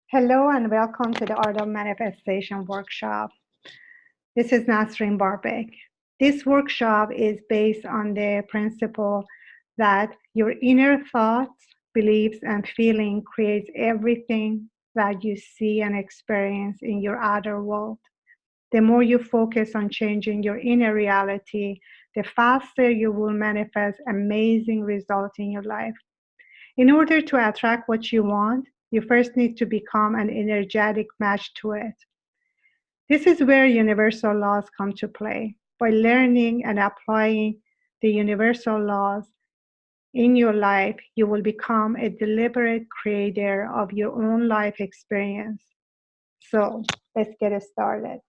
Hello and welcome to the Art of Manifestation workshop. This is Nasrin Barbek. This workshop is based on the principle that your inner thoughts, beliefs, and feeling creates everything that you see and experience in your outer world. The more you focus on changing your inner reality, the faster you will manifest amazing results in your life. In order to attract what you want, you first need to become an energetic match to it. This is where universal laws come to play. By learning and applying the universal laws in your life, you will become a deliberate creator of your own life experience. So let's get started.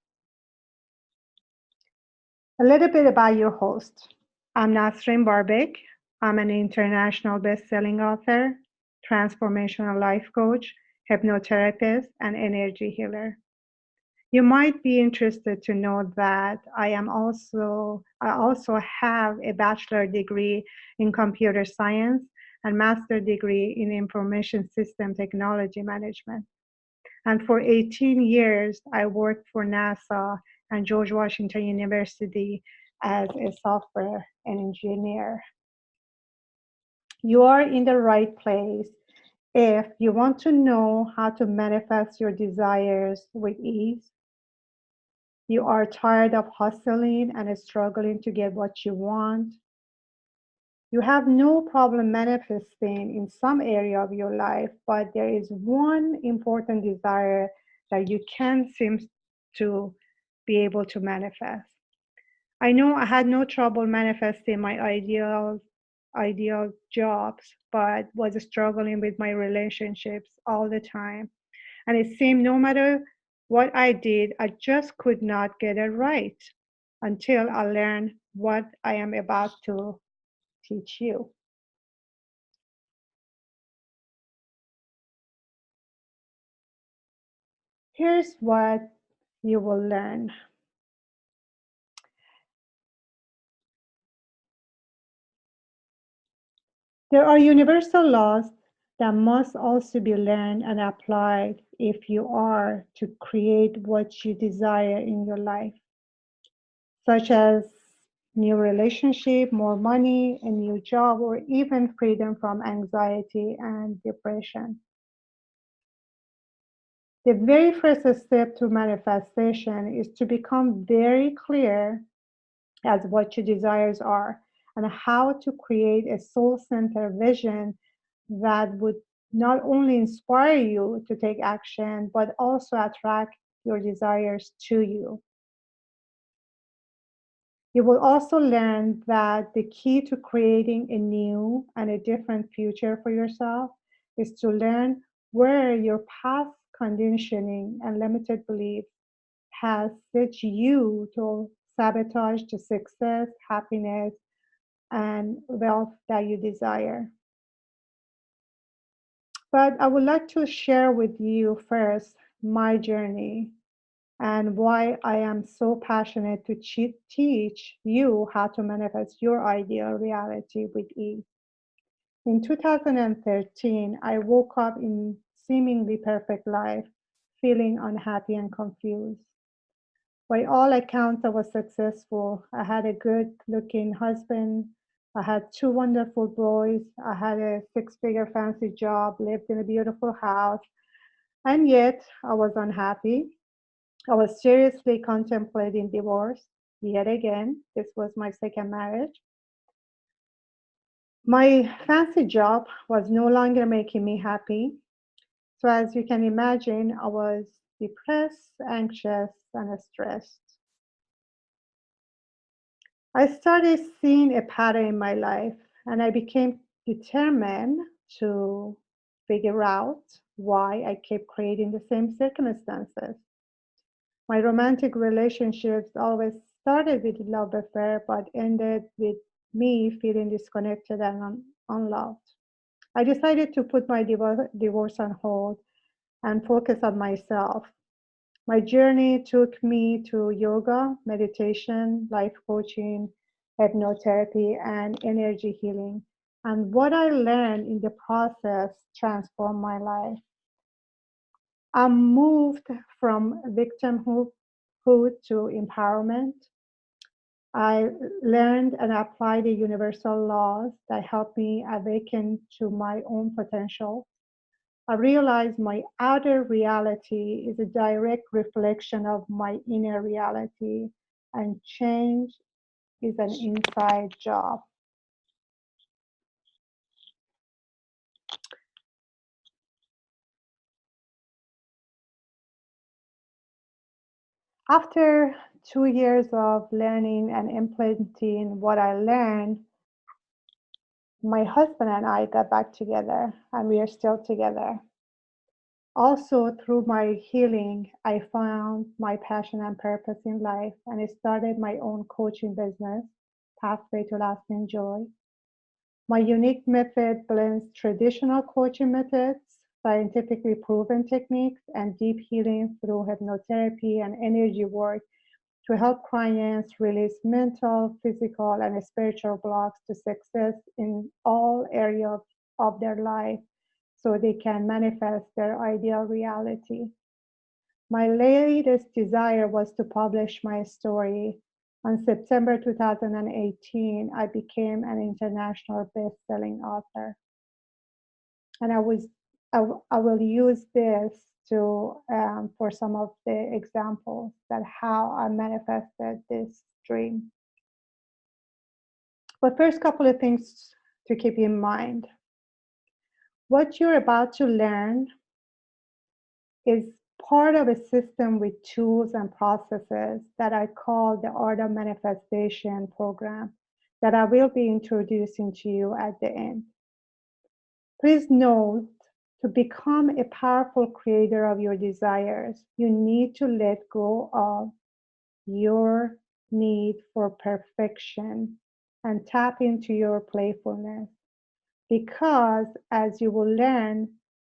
A little bit about your host. I'm Nasrin Barbek. I'm an international best-selling author, transformational life coach, hypnotherapist, and energy healer. You might be interested to know that I also have a bachelor degree in computer science and master degree in information system technology management. And for 18 years, I worked for NASA and George Washington University as a software engineer. You are in the right place if you want to know how to manifest your desires with ease. You are tired of hustling and struggling to get what you want. You have no problem manifesting in some area of your life, but there is one important desire that you can't seem to be able to manifest. I know I had no trouble manifesting my ideal jobs, but was struggling with my relationships all the time. And it seemed no matter what I did, I just could not get it right until I learned what I am about to teach you. Here's what you will learn. There are universal laws that must also be learned and applied if you are to create what you desire in your life, such as new relationship, more money, a new job, or even freedom from anxiety and depression. The very first step to manifestation is to become very clear as what your desires are and how to create a soul-centered vision that would not only inspire you to take action, but also attract your desires to you. You will also learn that the key to creating a new and a different future for yourself is to learn where your past conditioning and limited beliefs has set you to sabotage the success, happiness, and wealth that you desire. But I would like to share with you first my journey and why I am so passionate to teach you how to manifest your ideal reality with ease. In 2013, I woke up in seemingly perfect life, feeling unhappy and confused. By all accounts, I was successful. I had a good looking husband. I had two wonderful boys. I had a six-figure fancy job, lived in a beautiful house, and yet I was unhappy. I was seriously contemplating divorce yet again. This was my second marriage. My fancy job was no longer making me happy. So, as you can imagine, I was depressed, anxious, and stressed. I started seeing a pattern in my life and I became determined to figure out why I kept creating the same circumstances. My romantic relationships always started with love affair but ended with me feeling disconnected and unloved. I decided to put my divorce on hold and focus on myself. My journey took me to yoga, meditation, life coaching, hypnotherapy, and energy healing. And what I learned in the process transformed my life. I moved from victimhood to empowerment. I learned and applied the universal laws that helped me awaken to my own potential. I realized my outer reality is a direct reflection of my inner reality, and change is an inside job. After 2 years of learning and implementing what I learned, my husband and I got back together, and we are still together. Also, through my healing, I found my passion and purpose in life, and I started my own coaching business, Pathway to Lasting Joy. My unique method blends traditional coaching methods, scientifically proven techniques, and deep healing through hypnotherapy and energy work to help clients release mental, physical, and spiritual blocks to success in all areas of their life so they can manifest their ideal reality. My latest desire was to publish my story. On September 2018, I became an international best-selling author. And I will use this to for some of the examples that how I manifested this dream. But first, couple of things to keep in mind. What you're about to learn is part of a system with tools and processes that I call the Art of Manifestation program that I will be introducing to you at the end. Please note, to become a powerful creator of your desires, you need to let go of your need for perfection and tap into your playfulness. Because, as you will learn,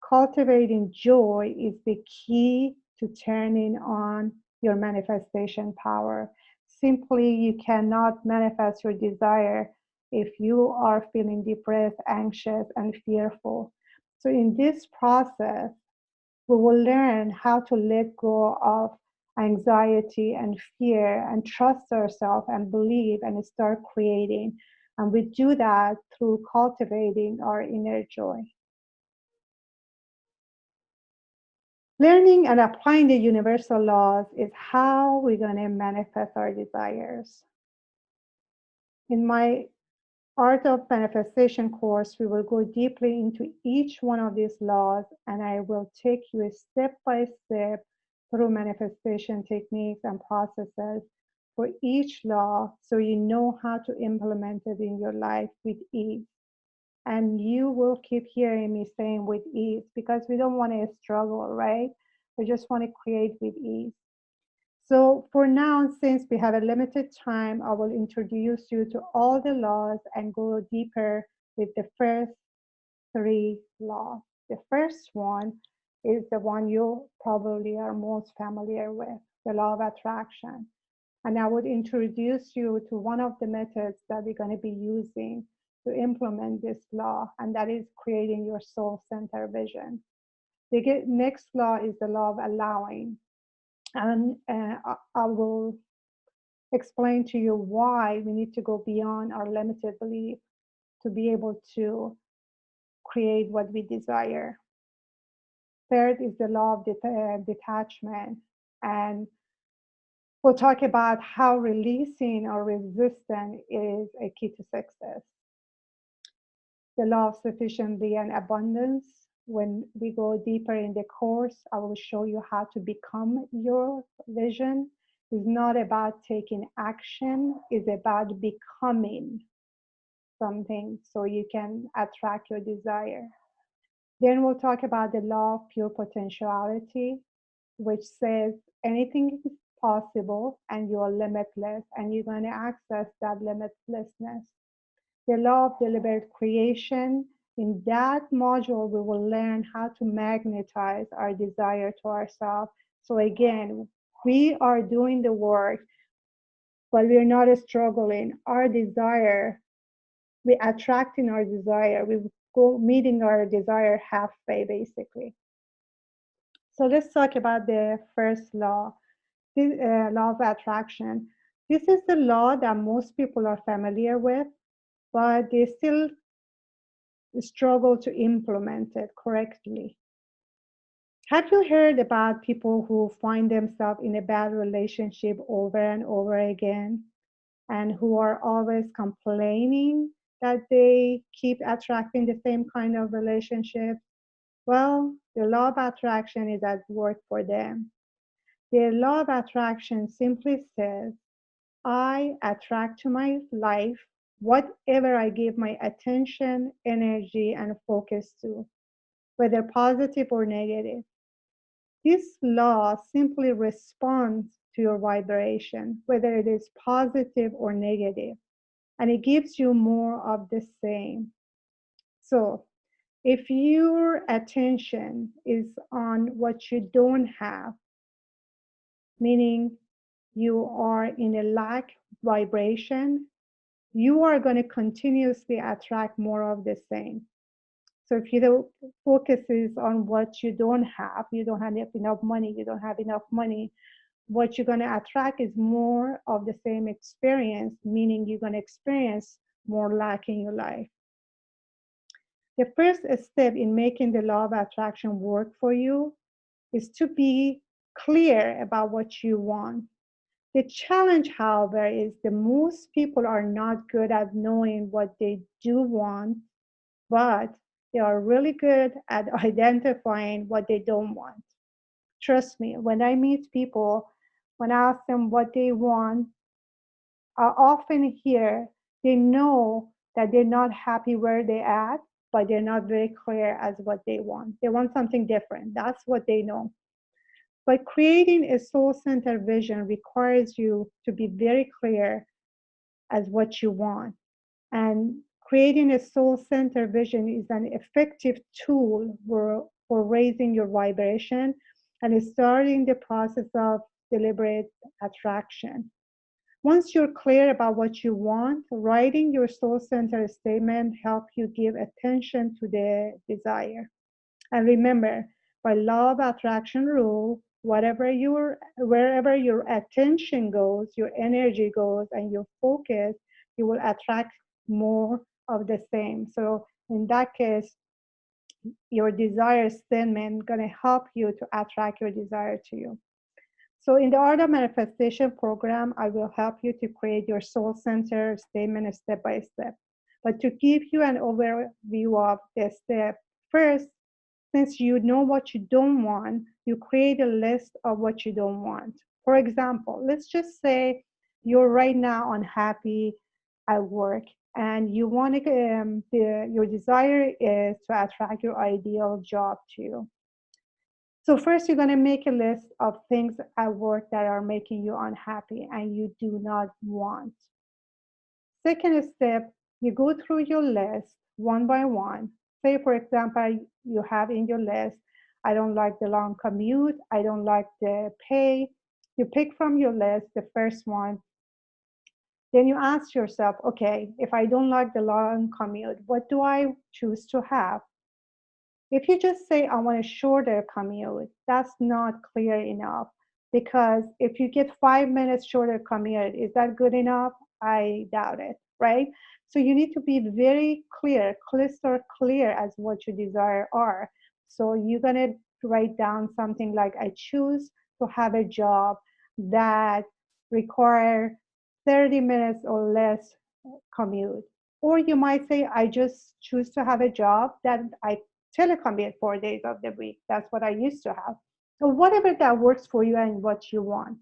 cultivating joy is the key to turning on your manifestation power. Simply, you cannot manifest your desire if you are feeling depressed, anxious, and fearful. So, in this process, we will learn how to let go of anxiety and fear and trust ourselves and believe and start creating. And we do that through cultivating our inner joy. Learning and applying the universal laws is how we're going to manifest our desires. In my Art of Manifestation course, we will go deeply into each one of these laws, and I will take you step by step through manifestation techniques and processes for each law so you know how to implement it in your life with ease. And you will keep hearing me saying with ease because we don't want to struggle, right? We just want to create with ease. So for now, since we have a limited time, I will introduce you to all the laws and go deeper with the first three laws. The first one is the one you probably are most familiar with, the law of attraction. And I would introduce you to one of the methods that we're going to be using to implement this law, and that is creating your soul center vision. The next law is the law of allowing. And I will explain to you why we need to go beyond our limited belief to be able to create what we desire. Third is the law of detachment. And we'll talk about how releasing our resistance is a key to success. The law of sufficiency and abundance. When we go deeper in the course, I will show you how to become your vision. It's not about taking action, it's about becoming something so you can attract your desire. Then we'll talk about the law of pure potentiality, which says anything is possible and you're limitless, and you're going to access that limitlessness. The law of deliberate creation. In that module, we will learn how to magnetize our desire to ourselves. So again, we are doing the work, but we're not struggling. Our desire, we're attracting our desire. We go meeting our desire halfway, basically. So let's talk about the first law, the law of attraction. This is the law that most people are familiar with, but they still struggle to implement it correctly. Have you heard about people who find themselves in a bad relationship over and over again and who are always complaining that they keep attracting the same kind of relationship? Well, the law of attraction is at work for them. The law of attraction simply says, I attract to my life whatever I give my attention, energy, and focus to, whether positive or negative. This law simply responds to your vibration, whether it is positive or negative, and it gives you more of the same. So, if your attention is on what you don't have, meaning you are in a lack vibration, you are going to continuously attract more of the same. So if you don't focus is on what you don't have enough money, you don't have enough money, what you're going to attract is more of the same experience, meaning you're going to experience more lack in your life. The first step in making the law of attraction work for you is to be clear about what you want. The challenge, however, is that most people are not good at knowing what they do want, but they are really good at identifying what they don't want. Trust me, when I meet people, when I ask them what they want, I often hear they know that they're not happy where they're at, but they're not very clear as what they want. They want something different. That's what they know. But creating a soul centered vision requires you to be very clear as what you want. And creating a soul centered vision is an effective tool for raising your vibration and starting the process of deliberate attraction. Once you're clear about what you want, writing your soul centered statement help you give attention to the desire. And remember, by law of attraction rule, wherever your attention goes, your energy goes, and your focus, you will attract more of the same. So in that case, your desire statement gonna help you to attract your desire to you. So in the Art of Manifestation program, I will help you to create your soul center statement step by step. But to give you an overview of the step, first, since you know what you don't want, you create a list of what you don't want. For example, let's just say you're right now unhappy at work and you want to, your desire is to attract your ideal job to you. So first, you're going to make a list of things at work that are making you unhappy and you do not want. Second step, you go through your list one by one. Say, for example, you have in your list, I don't like the long commute, I don't like the pay. You pick from your list the first one. Then you ask yourself, okay, if I don't like the long commute, what do I choose to have? If you just say, I want a shorter commute, that's not clear enough because if you get 5 minutes shorter commute, is that good enough? I doubt it, right? So you need to be very clear, crystal clear as what your desire are. So you're gonna write down something like, I choose to have a job that require 30 minutes or less commute. Or you might say, I just choose to have a job that I telecommute 4 days of the week. That's what I used to have. So whatever that works for you and what you want.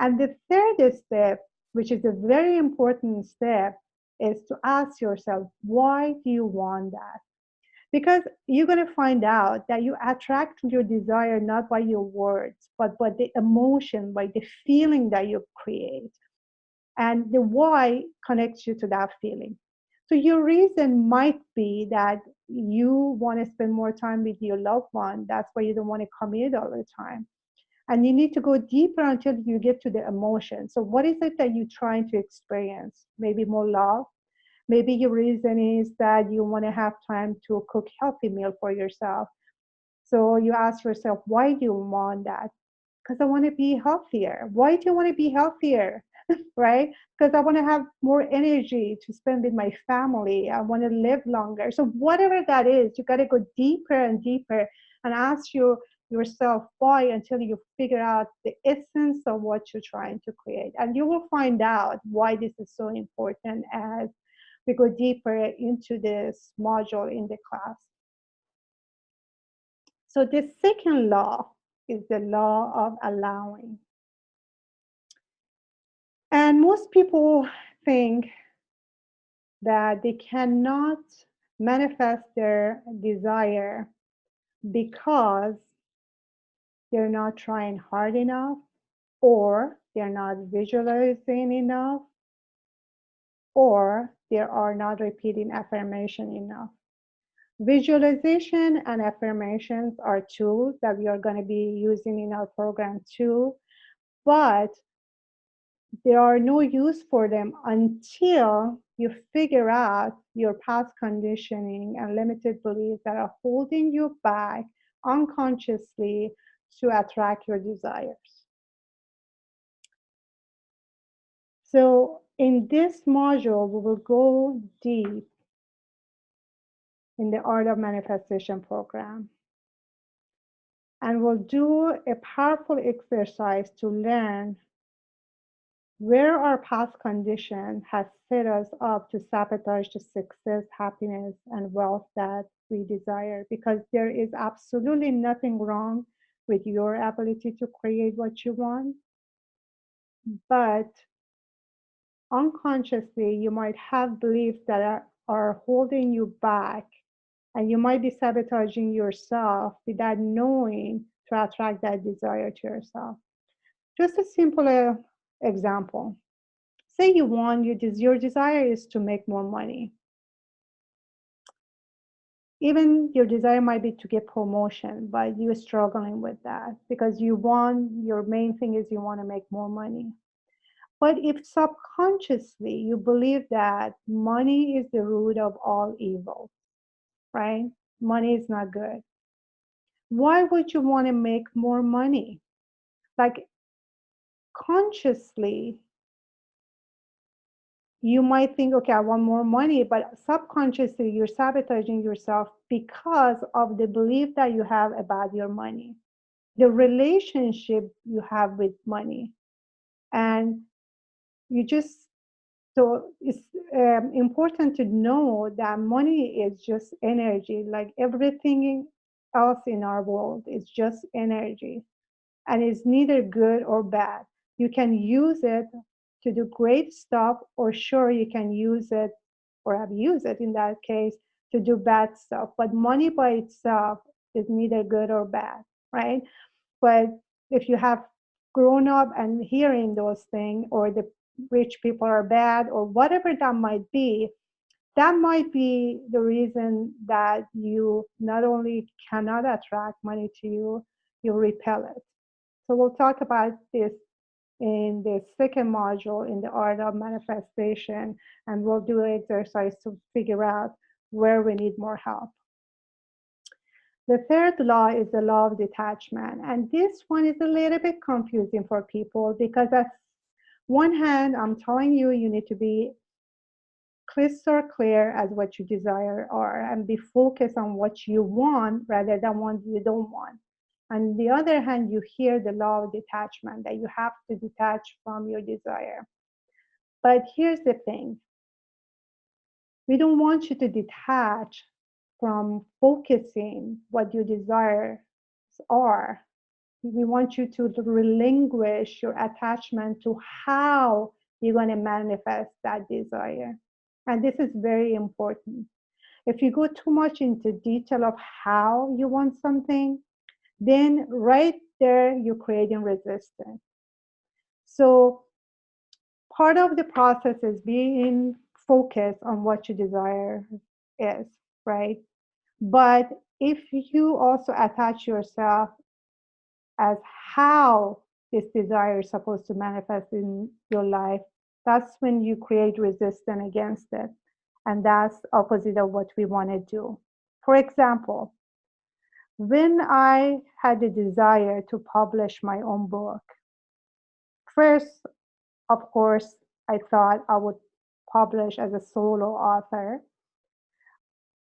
And the third step, which is a very important step, is to ask yourself, why do you want that? Because you're going to find out that you attract your desire not by your words, but by the emotion, by the feeling that you create. And the why connects you to that feeling. So your reason might be that you want to spend more time with your loved one. That's why you don't want to commute all the time. And you need to go deeper until you get to the emotion. So what is it that you're trying to experience? Maybe more love. Maybe your reason is that you want to have time to cook healthy meal for yourself. So you ask yourself, why do you want that? Because I want to be healthier. Why do you want to be healthier? Right? Because I want to have more energy to spend with my family. I want to live longer. So whatever that is, you got to go deeper and deeper and ask yourself why until you figure out the essence of what you're trying to create. And you will find out why this is so important as we go deeper into this module in the class. So the second law is the law of allowing. And most people think that they cannot manifest their desire because they're not trying hard enough, or they're not visualizing enough, or they are not repeating affirmation enough. Visualization and affirmations are tools that we are going to be using in our program too, but there are no use for them until you figure out your past conditioning and limited beliefs that are holding you back unconsciously to attract your desires. So in this module, we will go deep in the Art of Manifestation program. And we'll do a powerful exercise to learn where our past condition has set us up to sabotage the success, happiness, and wealth that we desire. Because there is absolutely nothing wrong with your ability to create what you want, but unconsciously, you might have beliefs that are holding you back, and you might be sabotaging yourself without knowing to attract that desire to yourself. Just a simple example. Say your desire is to make more money. Even your desire might be to get promotion, but you're struggling with that because your main thing is you want to make more money. But if subconsciously you believe that money is the root of all evil, right? Money is not good. Why would you want to make more money? Like consciously, you might think, okay, I want more money, but subconsciously you're sabotaging yourself because of the belief that you have about your money, the relationship you have with money. And you just, so it's important to know that money is just energy, like everything else in our world is just energy, and it's neither good or bad. You can use it to do great stuff, or sure, you can use it or abuse it in that case to do bad stuff. But money by itself is neither good or bad, right? But if you have grown up and hearing those things, or the rich people are bad, or whatever that might be the reason that you not only cannot attract money to you, you repel it. So we'll talk about this in the second module in the Art of Manifestation, and we'll do an exercise to figure out where we need more help. The third law is the law of detachment, and this one is a little bit confusing for people because on one hand, I'm telling you, you need to be crystal clear as what you desire are and be focused on what you want rather than what you don't want. On the other hand, you hear the law of detachment, that you have to detach from your desire. But here's the thing. We don't want you to detach from focusing what your desires are. We want you to relinquish your attachment to how you're going to manifest that desire. And this is very important. If you go too much into detail of how you want something, then right there you're creating resistance. So part of the process is being focused on what your desire is, right? But if you also attach yourself as how this desire is supposed to manifest in your life, that's when you create resistance against it. And that's opposite of what we want to do. For example, When I had the desire to publish my own book, first, of course, I thought I would publish as a solo author.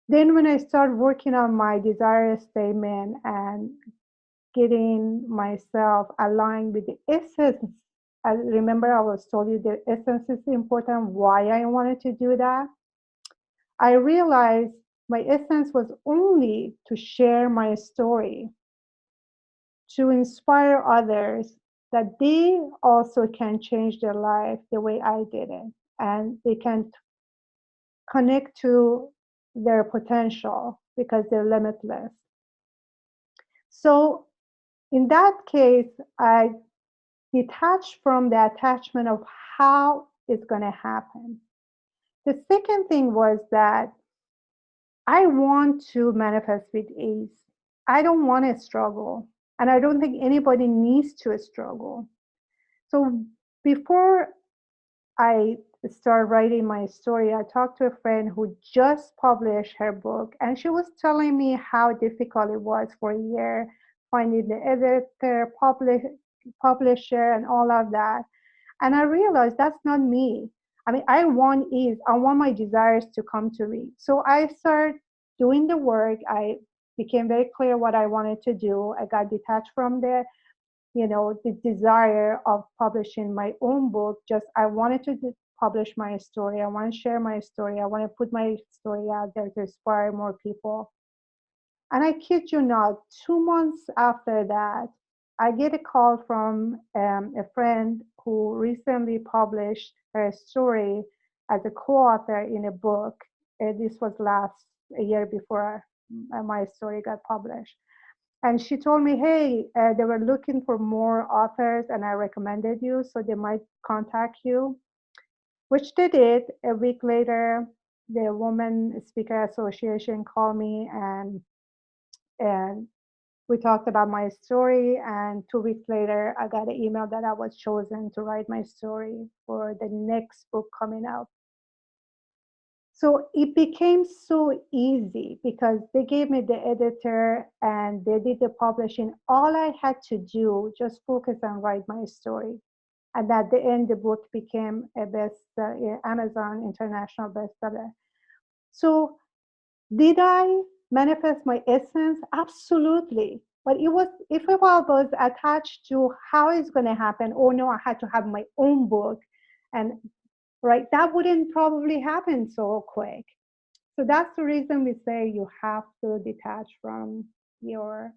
Then, when I started working on my desire statement and getting myself aligned with the essence, I remember I was told you the essence is important, why I wanted to do that. I realized my essence was only to share my story, to inspire others that they also can change their life the way I did it, and they can connect to their potential because they're limitless. So in that case, I detached from the attachment of how it's going to happen. The second thing was that I want to manifest with ease. I don't want to struggle. And I don't think anybody needs to struggle. So before I started writing my story, I talked to a friend who just published her book, and she was telling me how difficult it was for a year finding the editor, publisher, and all of that. And I realized that's not me. I mean, I want ease. I want my desires to come to me. So I started doing the work. I became very clear what I wanted to do. I got detached from the desire of publishing my own book. Just I wanted to publish my story. I want to share my story. I want to put my story out there to inspire more people. And I kid you not, 2 months after that, I get a call from a friend who recently published her story as a co-author in a book. This was a year before my story got published. And she told me, hey, they were looking for more authors and I recommended you, so they might contact you, which they did. A week later, the Women Speaker Association called me and we talked about my story. And 2 weeks later, I got an email that I was chosen to write my story for the next book coming out. So it became so easy because they gave me the editor and they did the publishing. All I had to do just focus and write my story. And at the end, the book became a Amazon international bestseller. So did I manifest my essence? Absolutely. But if it was attached to how it's going to happen, oh no, I had to have my own book, and right, that wouldn't probably happen so quick. So that's the reason we say you have to detach from your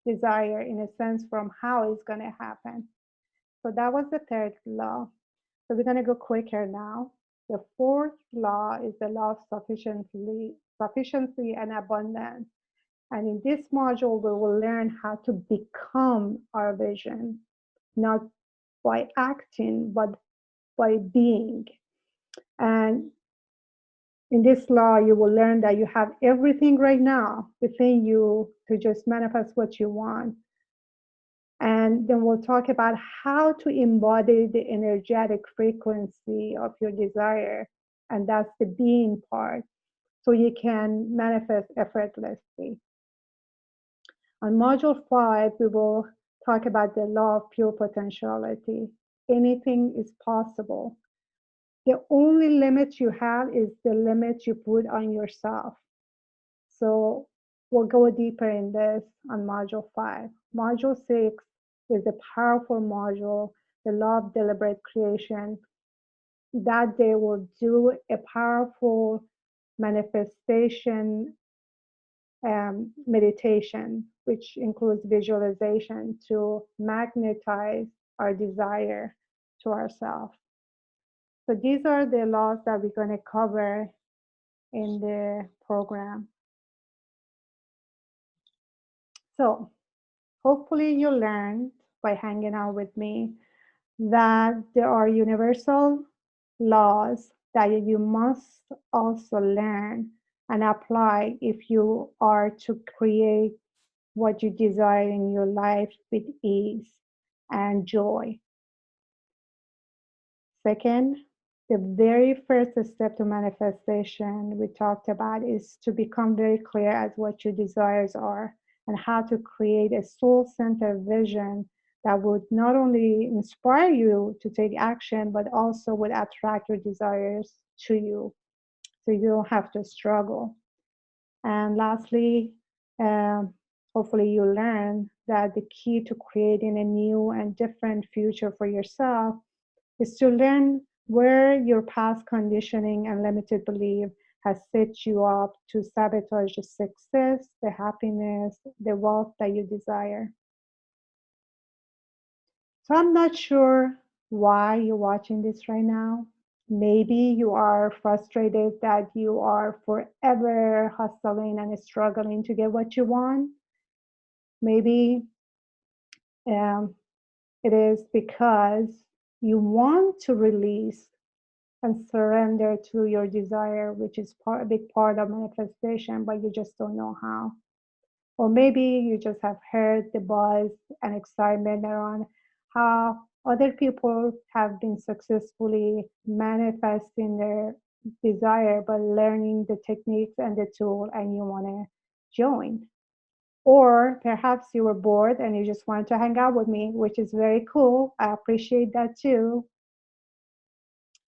desire, in a sense, from how it's going to happen. So that was the third law. So we're going to go quicker now. The fourth law is the law of sufficiency and abundance. And in this module, we will learn how to become our vision, not by acting, but by being. And in this law, you will learn that you have everything right now within you to just manifest what you want. And then we'll talk about how to embody the energetic frequency of your desire. And that's the being part. So you can manifest effortlessly. On module 5, we will talk about the law of pure potentiality. Anything is possible. The only limit you have is the limit you put on yourself. So we'll go deeper in this on module 5. Module 6 is a powerful module, the law of deliberate creation. That day will do a powerful manifestation meditation, which includes visualization to magnetize our desire to ourselves. So these are the laws that we're going to cover in the program. So hopefully you learned by hanging out with me that there are universal laws that you must also learn and apply if you are to create what you desire in your life with ease and joy. Second, The very first step to manifestation we talked about is to become very clear as what your desires are and how to create a soul-centered vision that would not only inspire you to take action, but also would attract your desires to you so you don't have to struggle. And lastly, um, hopefully you learn that the key to creating a new and different future for yourself is to learn where your past conditioning and limited belief has set you up to sabotage the success, the happiness, the wealth that you desire. So I'm not sure why you're watching this right now. Maybe you are frustrated that you are forever hustling and struggling to get what you want. Maybe um, it is because you want to release and surrender to your desire, which is a big part of manifestation, but you just don't know how. Or maybe you just have heard the buzz and excitement around how other people have been successfully manifesting their desire by learning the techniques and the tool, and you want to join. Or perhaps you were bored and you just wanted to hang out with me, which is very cool. I appreciate that too.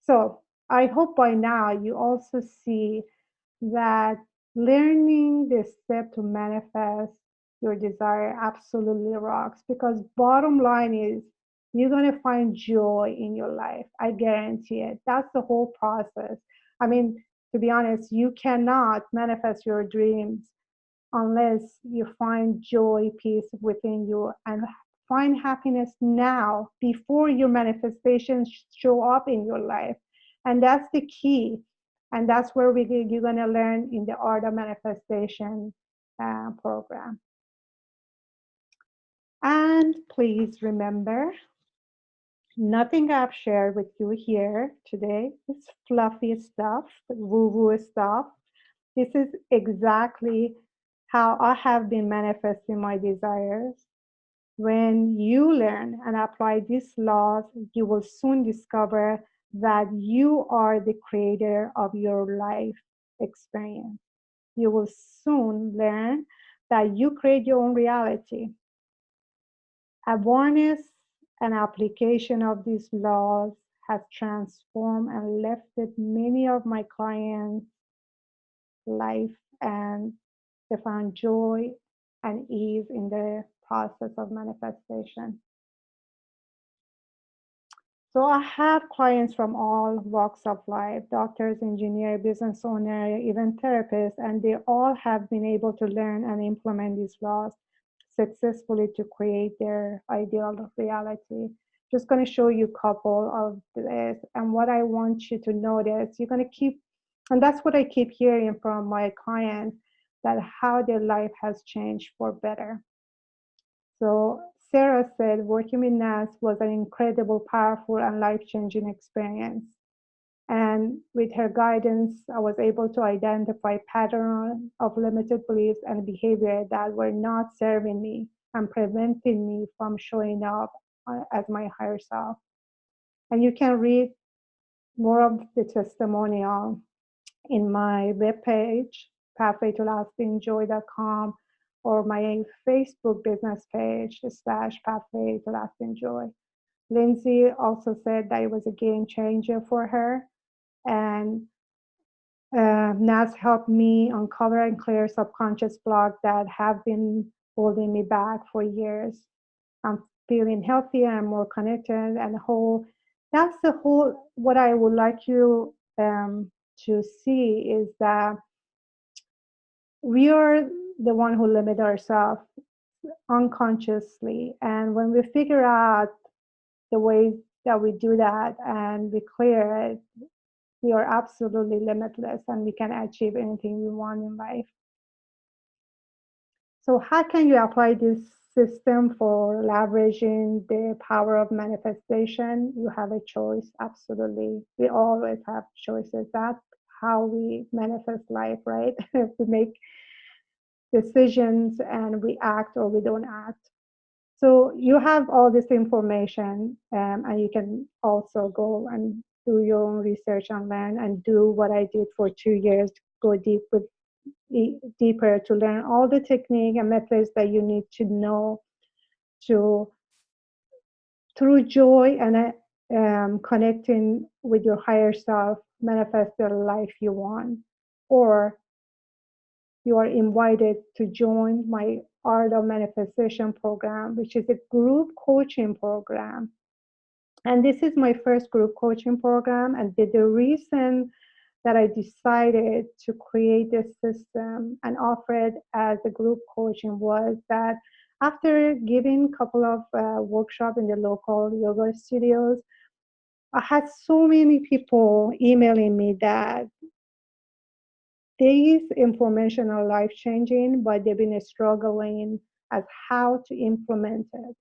So I hope by now you also see that learning the step to manifest your desire absolutely rocks, because bottom line is you're going to find joy in your life. I guarantee it. That's the whole process. I mean, to be honest, you cannot manifest your dreams unless you find joy, peace within you, and find happiness now before your manifestations show up in your life. And that's the key. And that's where you're going to learn in the Art of Manifestation program. And please remember, nothing I've shared with you here today is fluffy stuff, woo woo stuff. This is exactly how I have been manifesting my desires. When you learn and apply these laws, you will soon discover that you are the creator of your life experience. You will soon learn that you create your own reality. Awareness and application of these laws has transformed and lifted many of my clients' life, and they found joy and ease in the process of manifestation. So I have clients from all walks of life, doctors, engineers, business owners, even therapists, and they all have been able to learn and implement these laws successfully to create their ideal reality. Just going to show you a couple of this. And what I want you to notice, you're going to keep, and that's what I keep hearing from my clients, that how their life has changed for better. So Sarah said working with Nas was an incredible, powerful, and life-changing experience. And with her guidance, I was able to identify patterns of limited beliefs and behavior that were not serving me and preventing me from showing up as my higher self. And you can read more of the testimonial in my webpage, pathwaytolastingjoy.com, or my Facebook business page, /Pathway to Lasting Joy. Lindsay also said that it was a game changer for her. And Nas helped me uncover and clear subconscious blocks that have been holding me back for years. I'm feeling healthier and more connected and whole. That's the whole, what I would like you to see is that we are the one who limit ourselves unconsciously. And when we figure out the ways that we do that and we clear it, we are absolutely limitless and we can achieve anything we want in life. So how can you apply this system for leveraging the power of manifestation? You have a choice, absolutely. We always have choices. That's how we manifest life, right? We make decisions and we act or we don't act. So you have all this information, and you can also go and do your own research and learn and do what I did for 2 years, go deeper to learn all the technique and methods that you need to know to, through joy and connecting with your higher self, manifest the life you want. Or you are invited to join my Art of Manifestation program, which is a group coaching program. And this is my first group coaching program. And the reason that I decided to create this system and offer it as a group coaching was that after giving a couple of workshops in the local yoga studios, I had so many people emailing me that this information are life changing, but they've been struggling as how to implement it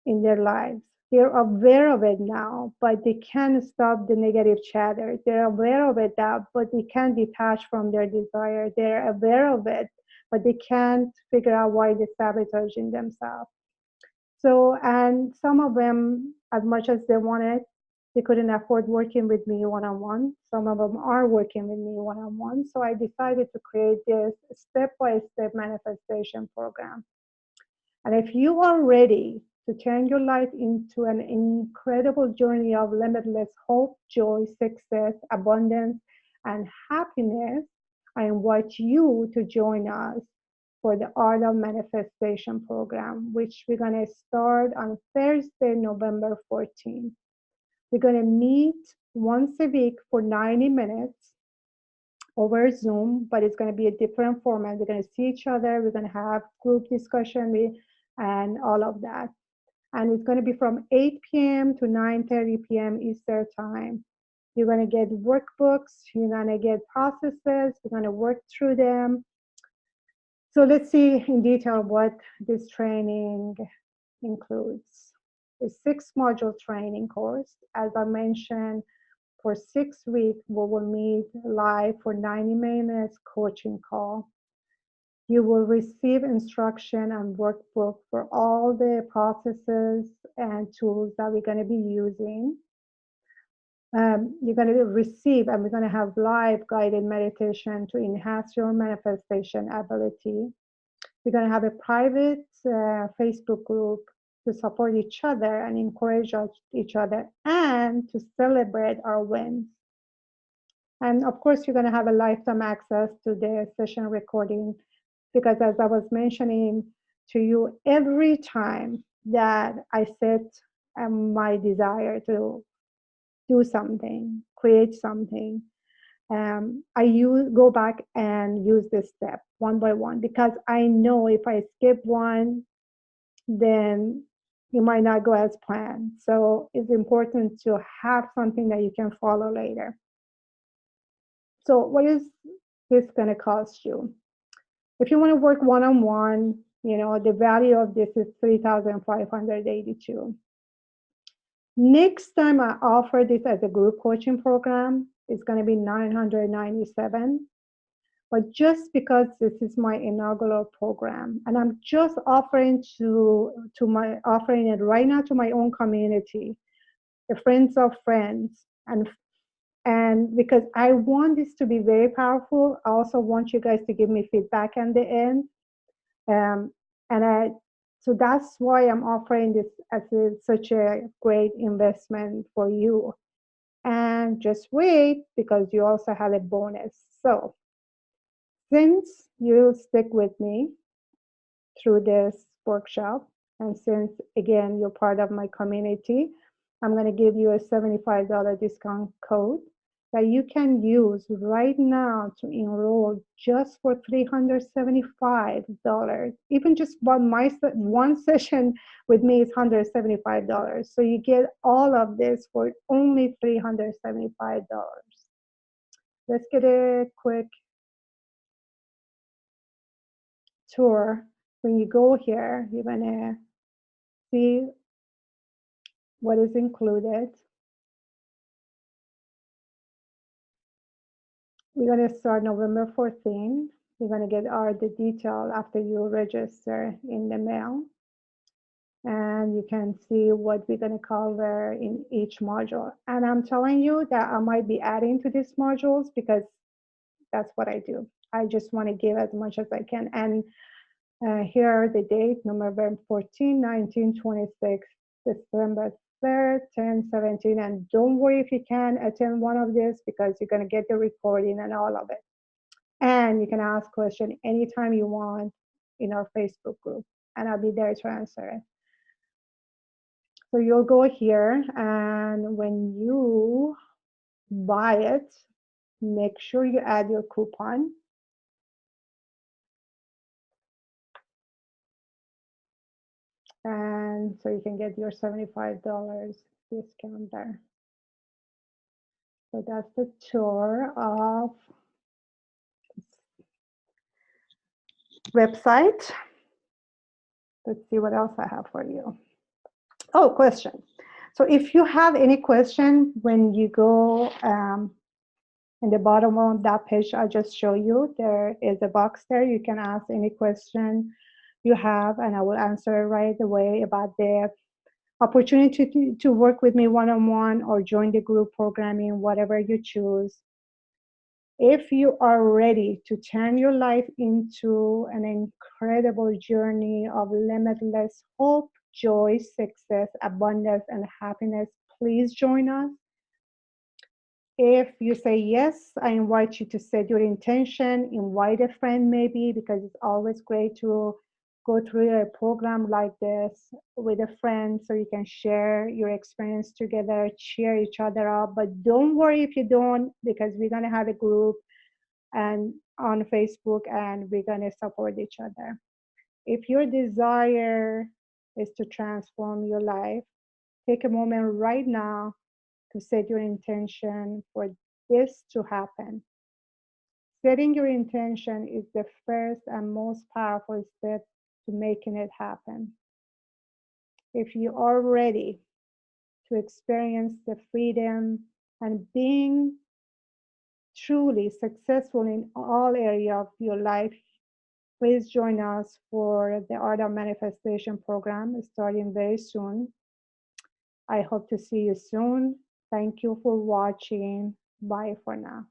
in their lives. They're aware of it now, but they can't stop the negative chatter. They're aware of it now, but they can't detach from their desire. They're aware of it, but they can't figure out why they're sabotaging themselves. So, and some of them, as much as they wanted, they couldn't afford working with me one-on-one. Some of them are working with me one-on-one. So I decided to create this step-by-step manifestation program. And if you are ready to turn your life into an incredible journey of limitless hope, joy, success, abundance, and happiness, I invite you to join us for the Art of Manifestation program, which we're going to start on Thursday, November 14th. We're going to meet once a week for 90 minutes over Zoom, but it's going to be a different format. We're going to see each other. We're going to have group discussion and all of that. And it's going to be from 8 p.m. to 9:30 p.m. Eastern time. You're going to get workbooks. You're going to get processes. We're going to work through them. So let's see in detail what this training includes. A 6-module training course. As I mentioned, for 6 weeks, we will meet live for 90 minutes coaching call. You will receive instruction and workbook for all the processes and tools that we're going to be using. You're going to receive, and we're going to have live guided meditation to enhance your manifestation ability. We're going to have a private Facebook group to support each other and encourage each other and to celebrate our wins. And of course, you're going to have a lifetime access to the session recording, because as I was mentioning to you, every time that I set my desire to do something, create something, I go back and use this step one by one, because I know if I skip one, then it might not go as planned. So it's important to have something that you can follow later. So what is this going to cost you? If you want to work one-on-one, the value of this is $3,582. Next time I offer this as a group coaching program, it's going to be $997. But just because this is my inaugural program, and I'm just offering offering it right now to my own community, the friends of friends, and because I want this to be very powerful, I also want you guys to give me feedback at the end. So that's why I'm offering this as such a great investment for you. And just wait, because you also have a bonus. So since you stick with me through this workshop, and since again you're part of my community, I'm going to give you a $75 discount code that you can use right now to enroll just for $375. Even just one session with me is $175. So you get all of this for only $375. Let's get a quick tour. When you go here, you're going to see what is included. We're going to start November 14th. You're going to get all the detail after you register in the mail. and you can see what we're going to cover in each module. And I'm telling you that I might be adding to these modules because that's what I do. I just want to give as much as I can. And here are the dates: November 14, 19, 26, December 3rd, 10, 17. And don't worry if you can attend one of these because you're going to get the recording and all of it. And you can ask questions anytime you want in our Facebook group, and I'll be there to answer it. So you'll go here, and when you buy it, make sure you add your coupon. And so you can get your $75 discount there. So that's the tour of website. Let's see what else I have for you. Oh, question. So if you have any question when you go in the bottom of that page I just show you, there is a box there. You can ask any question you have, and I will answer right away about the opportunity to work with me one-on-one or join the group programming, whatever you choose. If you are ready to turn your life into an incredible journey of limitless hope, joy, success, abundance, and happiness, please join us. If you say yes, I invite you to set your intention, invite a friend maybe, because it's always great to go through a program like this with a friend so you can share your experience together, cheer each other up. But don't worry if you don't, because we're going to have a group and on Facebook, and we're going to support each other. If your desire is to transform your life, take a moment right now to set your intention for this to happen. Setting your intention is the first and most powerful step to making it happen. If you are ready to experience the freedom and being truly successful in all areas of your life, please join us for the Art of Manifestation program starting very soon. I hope to see you soon. Thank you for watching. Bye for now.